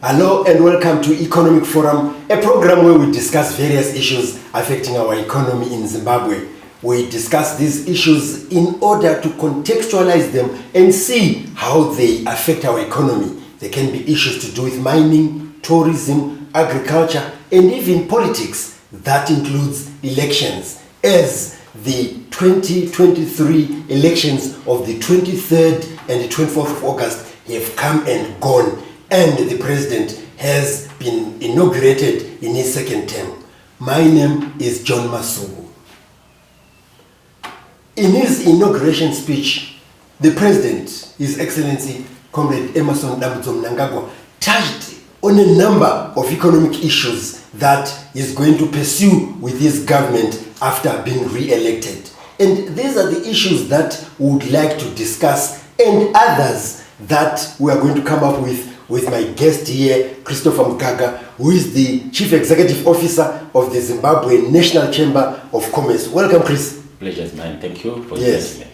Hello and welcome to Economic Forum, a program where we discuss various issues affecting our economy in Zimbabwe. We discuss these issues in order to contextualize them and see how they affect our economy. There can be issues to do with mining, tourism, agriculture, and even politics. That includes elections, as the 2023 elections of the 23rd and the 24th of August have come and gone, and the president has been inaugurated in his second term. My name is John Masuku. In his inauguration speech, the president, His Excellency Comrade Emerson Mnangagwa, touched on a number of economic issues that he's going to pursue with his government after being re-elected. And these are the issues that we would like to discuss, and others that we are going to come up with my guest here, Christopher Mugaga, who is the Chief Executive Officer of the Zimbabwe National Chamber of Commerce. Welcome, Chris. Pleasure is mine. Thank you for inviting me.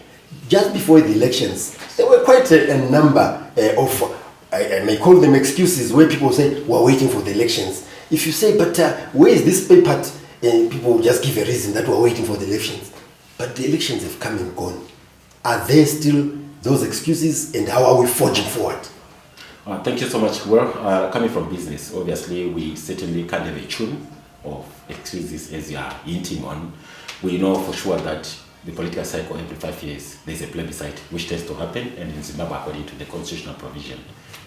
Just before the elections, there were quite a number of, I may call them excuses, where people say, we're waiting for the elections. If you say, but where is this paper? And people will just give a reason that we're waiting for the elections. But the elections have come and gone. Are there still those excuses, and how are we forging forward? Thank you so much. Well, coming from business, obviously, we certainly can't have a tune of excuses as you are hinting on. We know for sure that the political cycle every 5 years, there's a plebiscite which tends to happen, and in Zimbabwe, according to the constitutional provision,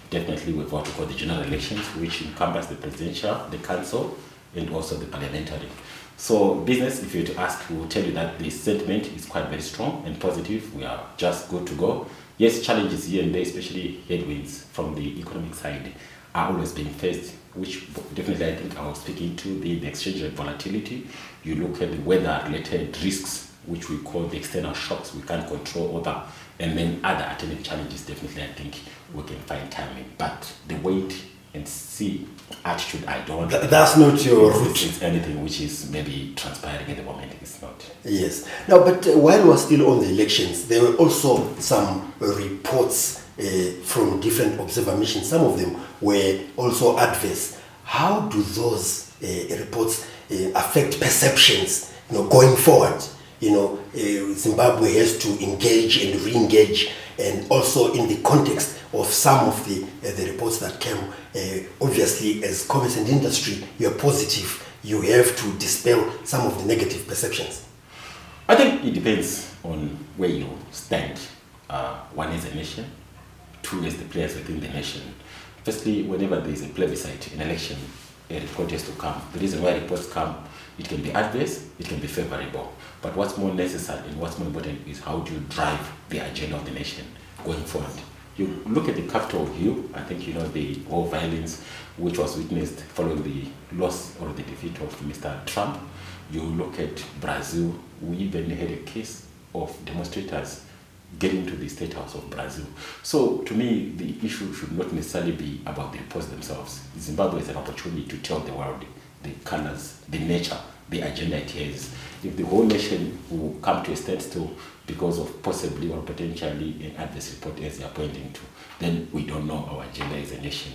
definitely we have what we call the general elections, which encompass the presidential, the council, and also the parliamentary. So business, if you were to ask, we will tell you that the sentiment is quite very strong and positive. We are just good to go. Yes, challenges here and there, especially headwinds from the economic side, are always being faced, which definitely I think I was speaking to the exchange rate volatility. You look at the weather-related risks, which we call the external shocks we can't control over, and then other attendant challenges. Definitely I think we can find timing, but the wait and see attitude, I don't want that's not your route. It's anything which is maybe transpiring at the moment. It's not. Yes. Now, but while we're still on the elections, there were also some reports from different observer missions. Some of them were also adverse. How do those reports affect perceptions, going forward? Zimbabwe has to engage and re-engage, and also in the context of some of the reports that came. Obviously, as commerce and industry, you're positive. You have to dispel some of the negative perceptions. I think it depends on where you stand. One is a nation, two is the players within the nation. Firstly, whenever there is a plebiscite, an election, a report has to come. The reason why reports come, it can be adverse, it can be favorable. But what's more necessary and what's more important is how do you drive the agenda of the nation going forward. You look at the Capitol Hill, I think the whole violence which was witnessed following the loss or the defeat of Mr. Trump. You look at Brazil, we even had a case of demonstrators getting to the State House of Brazil. So to me, the issue should not necessarily be about the reports themselves. Zimbabwe is an opportunity to tell the world the colors, the nature, the agenda it has. If the whole nation will come to a standstill because of possibly or potentially an adverse report as they are pointing to, then we don't know our agenda as a nation.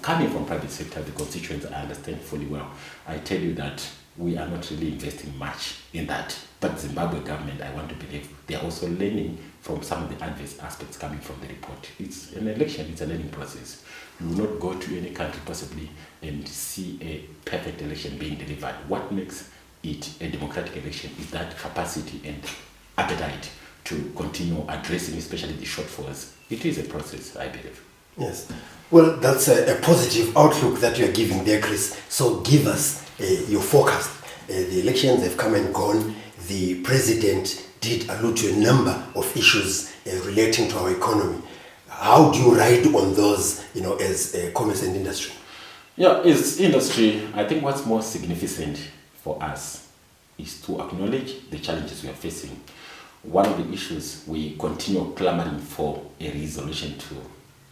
Coming from private sector, the constituents I understand fully well. I tell you that we are not really investing much in that. But Zimbabwe government, I want to believe, they are also learning from some of the adverse aspects coming from the report. It's an election, it's a learning process. You will not go to any country possibly and see a perfect election being delivered. What makes it a democratic election is that capacity and appetite to continue addressing especially the shortfalls. It is a process, I believe. Yes. Well, that's a positive outlook that you're giving there, Chris. So give us your forecast. The elections have come and gone. The president did allude to a number of issues relating to our economy. How do you ride on those, as commerce and industry? Yeah, as industry, I think what's more significant for us is to acknowledge the challenges we are facing. One of the issues we continue clamoring for a resolution to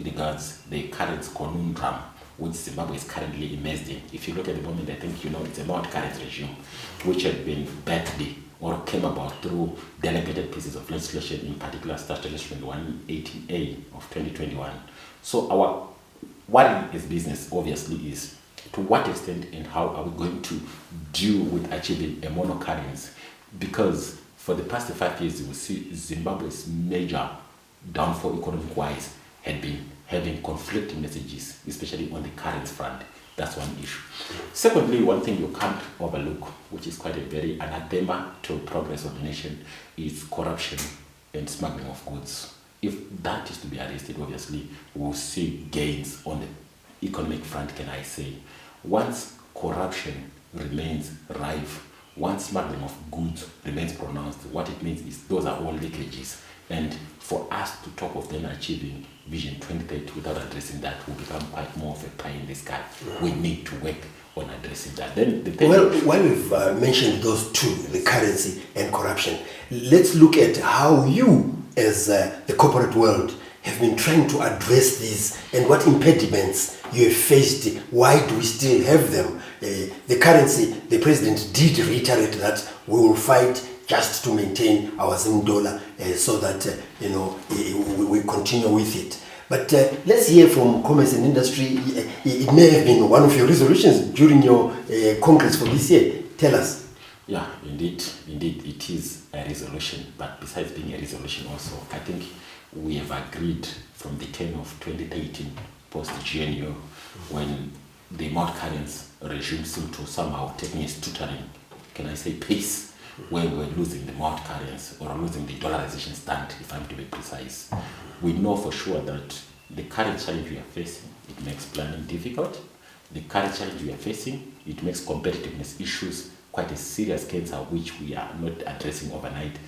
regards the current conundrum which Zimbabwe is currently immersed in. If you look at the moment, I think it's a more current regime which had been backed or came about through delegated pieces of legislation, in particular Statute 118A of 2021. So our what is business, obviously, is to what extent and how are we going to deal with achieving a monocurrency? Because for the past 5 years, you will see Zimbabwe's major downfall economic-wise had been having conflicting messages, especially on the currency front. That's one issue. Secondly, one thing you can't overlook, which is quite a very anathema to progress of the nation, is corruption and smuggling of goods. If that is to be arrested, obviously, we'll see gains on the economic front, can I say. Once corruption remains rife, once smuggling of goods remains pronounced, what it means is those are all leakages. And for us to talk of then achieving Vision 2030 without addressing that will become quite more of a pie in the sky. We need to work on addressing that. Then well, while we've mentioned those two, the currency and corruption, let's look at how you, as the corporate world, have been trying to address these and what impediments you have faced. Why do we still have them? The currency, the president did reiterate that we will fight just to maintain our Zim dollar so that we continue with it. But let's hear from commerce and industry. It may have been one of your resolutions during your Congress for this year. Tell us. Yeah, indeed it is a resolution. But besides being a resolution also, I think we have agreed from the turn of 2013 post-GNU when the multi-currency regime seemed to somehow taking a stuttering, can I say, pace, where we were losing the multi-currency or losing the dollarization stand, if I'm to be precise. We know for sure that the current challenge we are facing, it makes planning difficult. The current challenge we are facing, it makes competitiveness issues quite a serious cancer which we are not addressing overnight.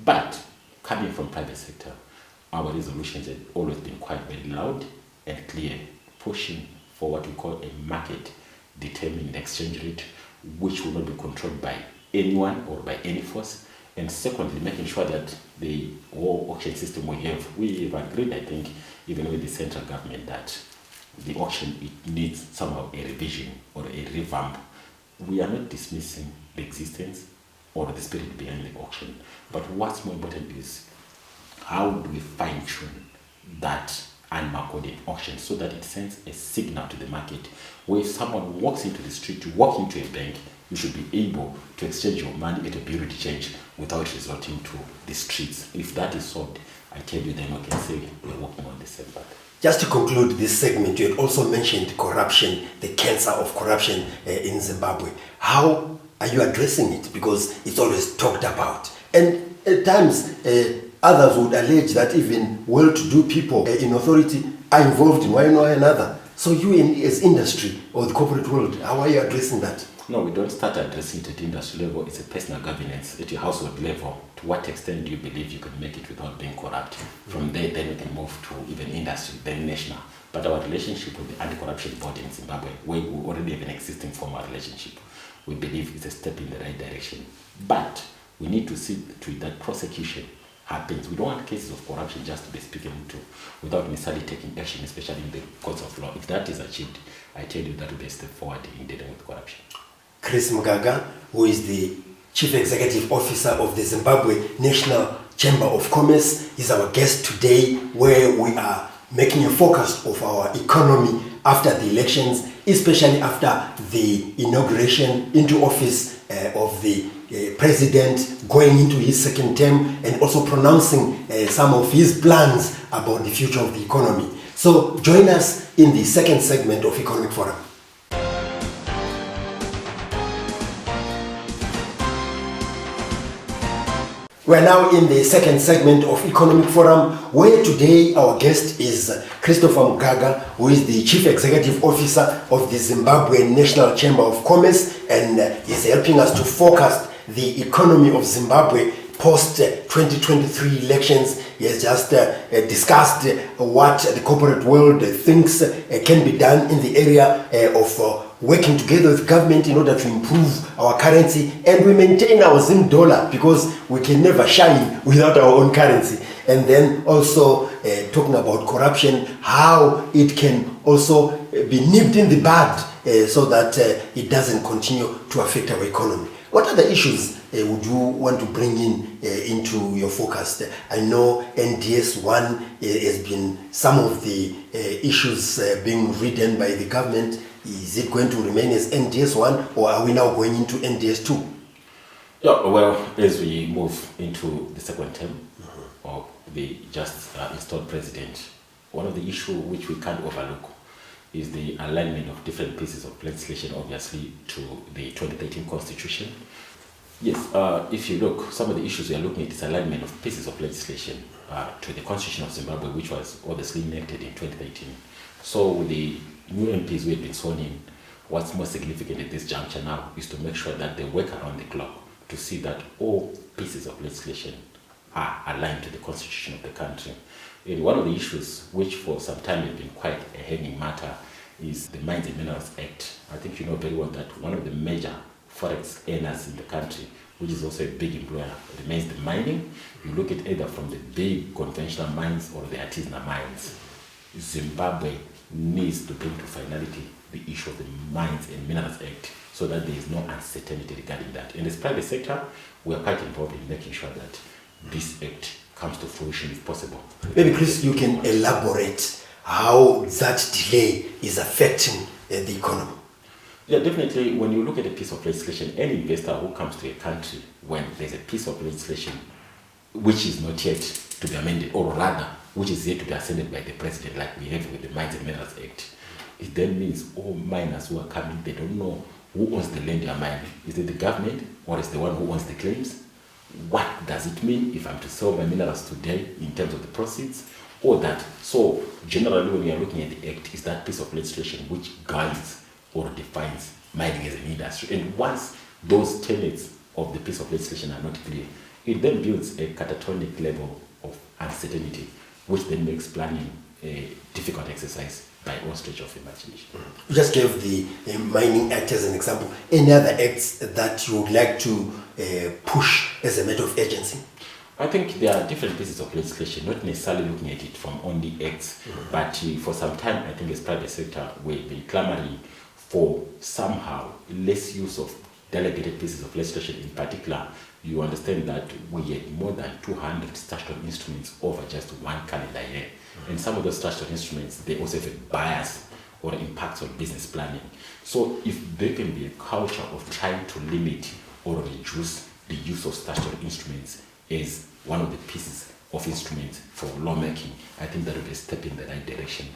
But coming from private sector, our resolutions have always been quite very loud and clear, pushing for what we call a market-determined exchange rate, which will not be controlled by anyone or by any force. And secondly, making sure that the whole auction system we have agreed, I think, even with the central government, that the auction, it needs somehow a revision or a revamp. We are not dismissing the existence or the spirit behind the auction, but what's more important is how do we fine-tune that unmarked auction so that it sends a signal to the market where if someone walks into the street, to walk into a bank, you should be able to exchange your money at a bureau de change without resorting to the streets. If that is solved, I tell you, then we can say we're working on the same path. Just to conclude this segment, you had also mentioned corruption, the cancer of corruption in Zimbabwe. How are you addressing it? Because it's always talked about. And at times, others would allege that even well-to-do people in authority are involved in one or another. So you as industry or the corporate world, how are you addressing that? No, we don't start addressing it at industry level. It's a personal governance at your household level. To what extent do you believe you can make it without being corrupt? From there, then we can move to even industry, then national. But our relationship with the anti-corruption board in Zimbabwe, where we already have an existing formal relationship, we believe is a step in the right direction. But we need to see to it that prosecution happens. We don't want cases of corruption just to be speaking to without necessarily taking action, especially in the courts of law. If that is achieved, I tell you that will be a step forward in dealing with corruption. Chris Mugaga, who is the Chief Executive Officer of the Zimbabwe National Chamber of Commerce, is our guest today, where we are making a focus of our economy after the elections, especially after the inauguration into office of the president going into his second term and also pronouncing some of his plans about the future of the economy. So join us in the second segment of Economic Forum. We're now in the second segment of Economic Forum, where today our guest is Christopher Mugaga, who is the Chief Executive Officer of the Zimbabwe National Chamber of Commerce, and is helping us to forecast the economy of Zimbabwe post-2023 elections. He has just discussed what the corporate world thinks can be done in the area of working together with government in order to improve our currency, and we maintain our Zim dollar because we can never shine without our own currency. And then also talking about corruption, how it can also be nipped in the bud so that it doesn't continue to affect our economy. What other issues would you want to bring in into your forecast? I know NDS1 has been some of the issues being ridden by the government. Is it going to remain as NDS1, or are we now going into NDS2? Yeah, well, as we move into the second term of the just installed president, one of the issues which we can't overlook is the alignment of different pieces of legislation, obviously, to the 2013 Constitution. Yes, if you look, some of the issues we are looking at is alignment of pieces of legislation to the Constitution of Zimbabwe, which was obviously enacted in 2013. So with the new MPs we have been sworn in, what's more significant at this juncture now is to make sure that they work around the clock to see that all pieces of legislation are aligned to the Constitution of the country. And one of the issues which for some time has been quite a hanging matter is the Mines and Minerals Act. I think you know very well that one of the major forex earners in the country, which is also a big employer, remains the mining. You look at either from the big conventional mines or the artisanal mines. Zimbabwe needs to bring to finality the issue of the Mines and Minerals Act so that there is no uncertainty regarding that. In the private sector, we are quite involved in making sure that this act comes to fruition if possible. Maybe, Chris, you can elaborate how that delay is affecting the economy. Yeah, definitely. When you look at a piece of legislation, any investor who comes to a country when there's a piece of legislation which is not yet to be amended, or rather, which is yet to be ascended by the president, like we have with the Mines and Minerals Act, it then means all miners who are coming, they don't know who owns the land they are mining. Is it the government, or is the one who owns the claims? What does it mean if I'm to sell my minerals today in terms of the proceeds? Or that. So generally when we are looking at the act, is that piece of legislation which guides or defines mining as an industry. And once those tenets of the piece of legislation are not clear, it then builds a catatonic level of uncertainty, which then makes planning a difficult exercise by all stretch of imagination. You just gave the Mining Act as an example. Any other acts that you would like to push as a matter of urgency? I think there are different pieces of legislation, not necessarily looking at it from only acts, but for some time, I think as private sector, we've been clamoring for somehow less use of delegated pieces of legislation. In particular, you understand that we had more than 200 statutory instruments over just one calendar year. And some of those statutory instruments, they also have a bias or impacts on business planning. So if there can be a culture of trying to limit or reduce the use of statutory instruments as one of the pieces of instruments for lawmaking, I think that would be a step in the right direction.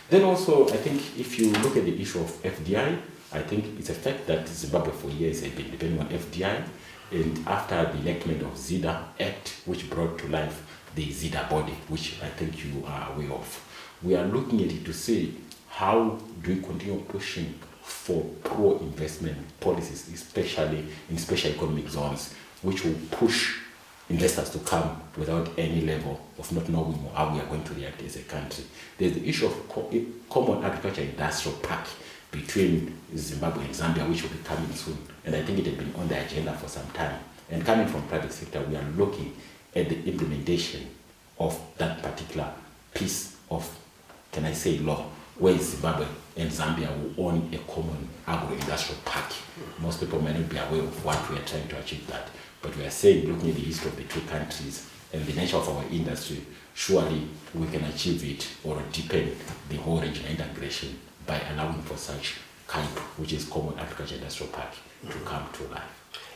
Then also, I think if you look at the issue of FDI, I think it's a fact that Zimbabwe for years has been depending on FDI. And after the enactment of ZIDA Act, which brought to life the ZIDA body, which I think you are aware of, we are looking at it to see how do we continue pushing for pro-investment policies, especially in special economic zones, which will push investors to come without any level of not knowing how we are going to react as a country. There's the issue of common agriculture industrial park between Zimbabwe and Zambia, which will be coming soon. And I think it has been on the agenda for some time. And coming from private sector, we are looking at the implementation of that particular piece of, can I say, law, where Zimbabwe and Zambia will own a common agro-industrial park. Most people may not be aware of what we are trying to achieve that. But we are saying, looking at the history of the two countries and the nature of our industry, surely we can achieve it or deepen the whole regional integration by allowing for such kind, which is common agriculture industrial park, to come to life.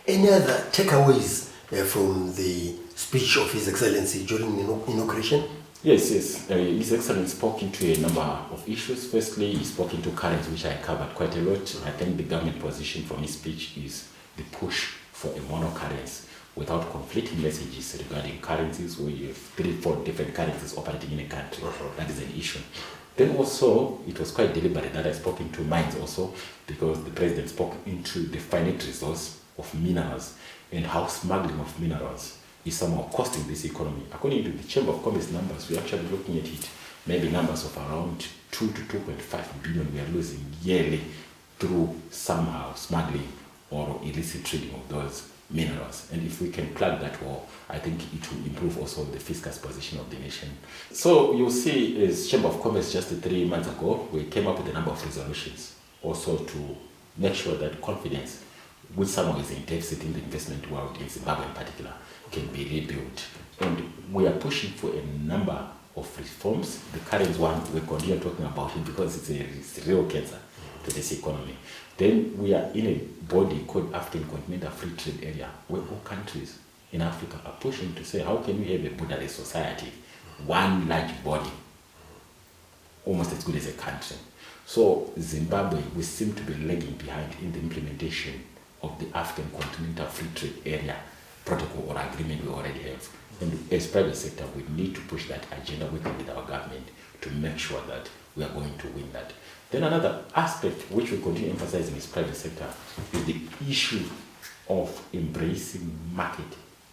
Any other takeaways from the speech of His Excellency during the inauguration? Yes. His Excellency spoke into a number of issues. Firstly, he spoke into currency, which I covered quite a lot. I think the government position from his speech is the push for a monocurrency without conflicting messages regarding currencies, where you have 3-4 different currencies operating in a country. That is an issue. Then also, it was quite deliberate that I spoke into mines also, because the president spoke into the finite resource of minerals and how smuggling of minerals is somehow costing this economy. According to the Chamber of Commerce numbers, we're actually looking at it, maybe numbers of around 2 to 2.5 billion we are losing yearly through somehow smuggling or illicit trading of those minerals. And if we can plug that hole, I think it will improve also the fiscal position of the nation. So you'll see, as Chamber of Commerce just 3 months ago, we came up with a number of resolutions also to make sure that confidence which somehow is in deficit in the investment world, in Zimbabwe in particular, can be rebuilt. And we are pushing for a number of reforms. The current one, we continue talking about it because it's a real cancer to this economy. Then we are in a body called African Continental Free Trade Area, where all countries in Africa are pushing to say, how can we have a borderless society? One large body, almost as good as a country. So Zimbabwe, we seem to be lagging behind in the implementation of the African Continental Free Trade Area protocol or agreement we already have. And as private sector, we need to push that agenda working with our government to make sure that we are going to win that. Then another aspect which we continue emphasizing is private sector is the issue of embracing market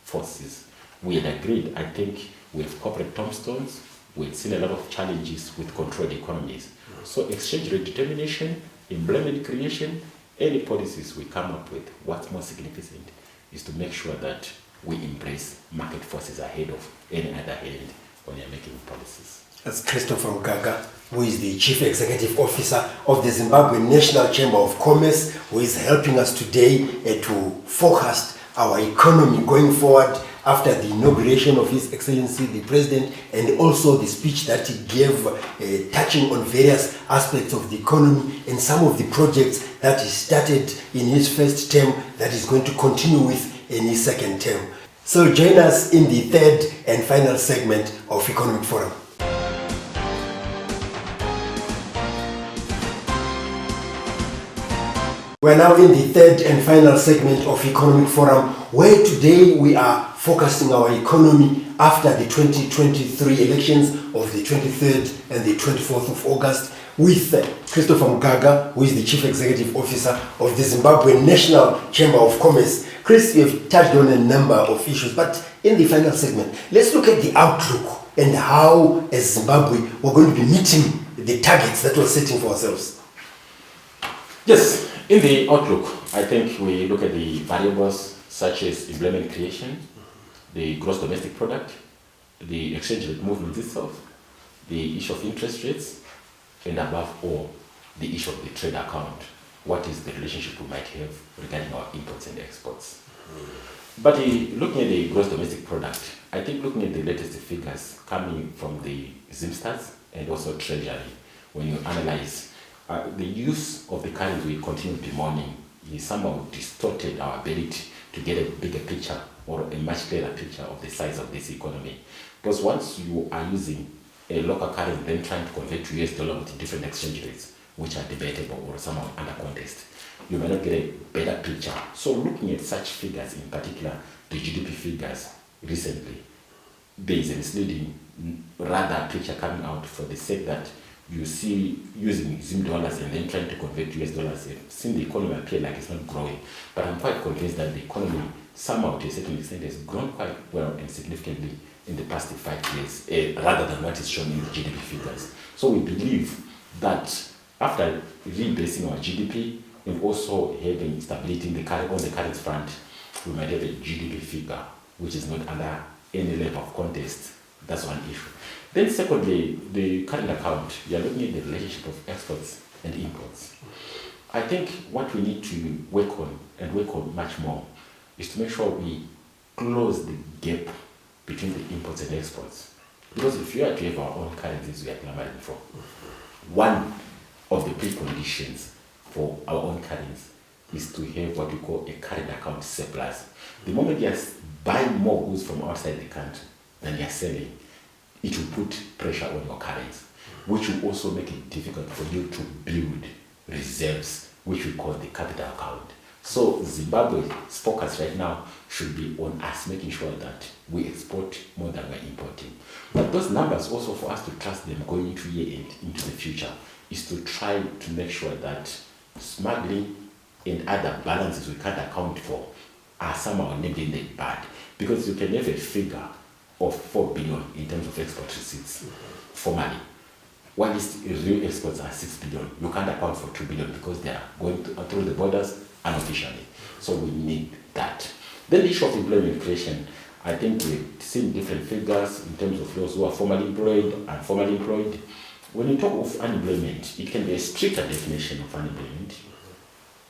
forces. We had agreed, I think, with corporate tombstones, we've seen a lot of challenges with controlled economies. So exchange rate determination, employment creation, any policies we come up with, what's more significant is to make sure that we embrace market forces ahead of any other hand when you're making policies. That's Christopher Mugaga, who is the Chief Executive Officer of the Zimbabwe National Chamber of Commerce, who is helping us today to forecast our economy going forward after the inauguration of His Excellency the President, and also the speech that he gave touching on various aspects of the economy and some of the projects that he started in his first term that he's going to continue with in his second term. So join us in the third and final segment of Economic Forum. We're now in the third and final segment of Economic Forum, where today we are focusing our economy after the 2023 elections of the 23rd and the 24th of August with Christopher Mugaga, who is the Chief Executive Officer of the Zimbabwe National Chamber of Commerce. Chris, you have touched on a number of issues, but in the final segment, let's look at the outlook and how, as Zimbabwe, we're going to be meeting the targets that we're setting for ourselves. Yes, in the outlook, I think we look at the variables such as employment creation, the gross domestic product, the exchange rate movement itself, the issue of interest rates, and above all, the issue of the trade account. What is the relationship we might have regarding our imports and exports? But looking at the gross domestic product, I think looking at the latest figures coming from the ZimStats and also Treasury, when you analyze the use of the currency we continue bemoaning is somehow distorted our ability to get a bigger picture or a much clearer picture of the size of this economy. Because once you are using a local currency, then trying to convert to US dollar with different exchange rates, which are debatable or somehow under contest, you may not get a better picture. So looking at such figures, in particular the GDP figures recently, there is a misleading rather picture coming out for the sake that you see using Zim dollars and then trying to convert to US dollars, and seeing the economy appear like it's not growing. But I'm quite convinced that the economy somehow to a certain extent has grown quite well and significantly in the past 5 years, rather than what is shown in the GDP figures. So we believe that after rebasing our GDP and also having stability in the current, on the current front, we might have a GDP figure which is not under any level of contest. That's one issue. Then secondly, the current account, we are looking at the relationship of exports and imports. I think what we need to work on, and work on much more, is to make sure we close the gap between the imports and exports. Because if we are to have our own currencies we are clamoring for, one of the preconditions for our own currency is to have what we call a current account surplus. The moment you are buying more goods from outside the country than you are selling, it will put pressure on your currency, which will also make it difficult for you to build reserves, which we call the capital account. So Zimbabwe's focus right now should be on us making sure that we export more than we're importing. But those numbers also for us to trust them going into year end, into the future, is to try to make sure that smuggling and other balances we can't account for are somehow named in the bud. Because you can have a figure of 4 billion in terms of export receipts formally, while real exports are 6 billion. You can't account for 2 billion because they are going through the borders unofficially. So we need that. Then the issue of employment creation, I think we've seen different figures in terms of those who are formally employed and formally employed. When you talk of unemployment, it can be a stricter definition of unemployment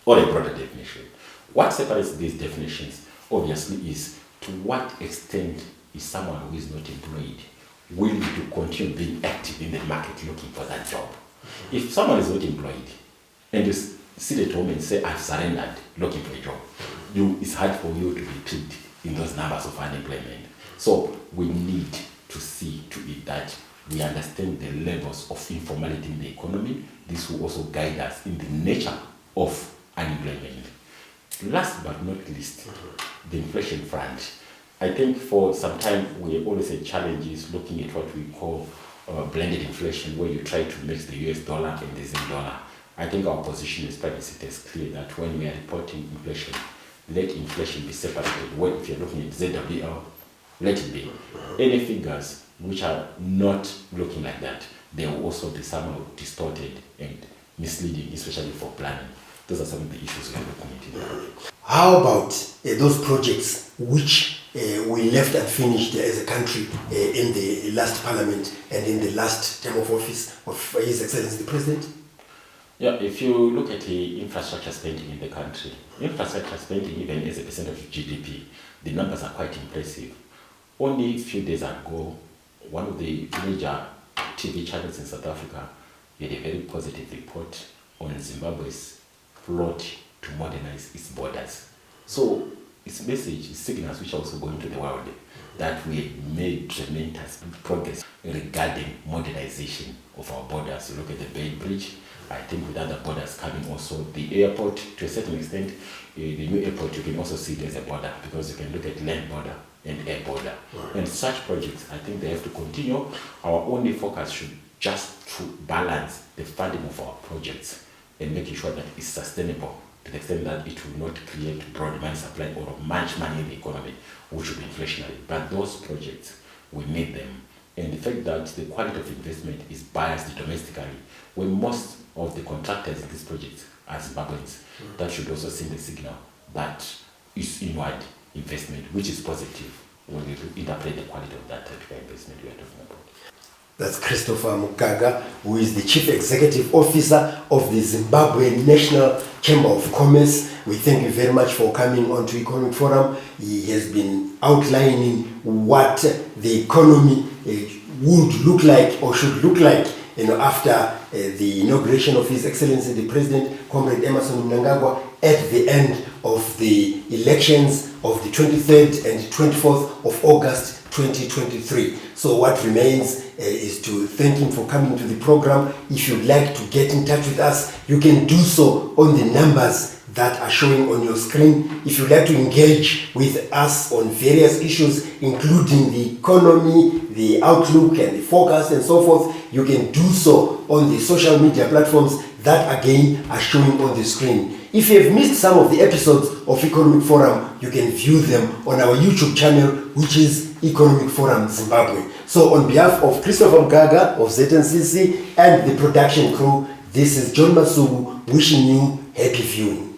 or a broader definition. What separates these definitions, obviously, is to what extent is someone who is not employed willing to continue being active in the market looking for that job. If someone is not employed and you sit at home and say, I've surrendered looking for a job, it's hard for you to be picked in those numbers of unemployment. So we need to see to it that we understand the levels of informality in the economy. This will also guide us in the nature of unemployment. Last but not least, the inflation front. I think for some time we always had challenges looking at what we call blended inflation, where you try to mix the US dollar and the Zim dollar. I think our position as private sector is clear that when we are reporting inflation, let inflation be separated. Well, if you're looking at ZWL, let it be. Any figures which are not looking like that, they will also be somehow distorted and misleading, especially for planning. Those are some of the issues we are looking at. How about those projects which we left unfinished as a country in the last parliament and in the last term of office of His Excellency the President? Yeah, if you look at the infrastructure spending in the country, infrastructure spending, even as a percent of GDP, the numbers are quite impressive. Only a few days ago, one of the major TV channels in South Africa had a very positive report on Zimbabwe's plot to modernize its borders. So its message is signals which are also going to the world that we made tremendous progress regarding modernization of our borders. You look at the Bay Bridge, I think with other borders coming also, the airport to a certain extent, the new airport, you can also see it as a border because you can look at land border and air border. Right. And such projects, I think they have to continue. Our only focus should just to balance the funding of our projects and making sure that it's sustainable to the extent that it will not create broad money supply or much money in the economy, which will be inflationary. But those projects, we need them. And the fact that the quality of investment is biased domestically, when most of the contractors in these projects are Zimbabweans, that should also send a signal that is inward investment, which is positive when we interpret the quality of that type of investment we are talking about. That's Christopher Mugaga, who is the Chief Executive Officer of the Zimbabwe National Chamber of Commerce. We thank you very much for coming on to Economic Forum. He has been outlining what the economy would look like or should look like, after the inauguration of His Excellency the President, Comrade Emmerson Mnangagwa, at the end of the elections of the 23rd and 24th of August 2023. So what remains is to thank him for coming to the program. If you'd like to get in touch with us, you can do so on the numbers that are showing on your screen. If you'd like to engage with us on various issues, including the economy, the outlook and the forecast and so forth, you can do so on the social media platforms that again are showing on the screen. If you have missed some of the episodes of Economic Forum, you can view them on our YouTube channel, which is Economic Forum Zimbabwe. So on behalf of Christopher Mugaga of ZNCC and the production crew, this is John Masubu wishing you happy viewing.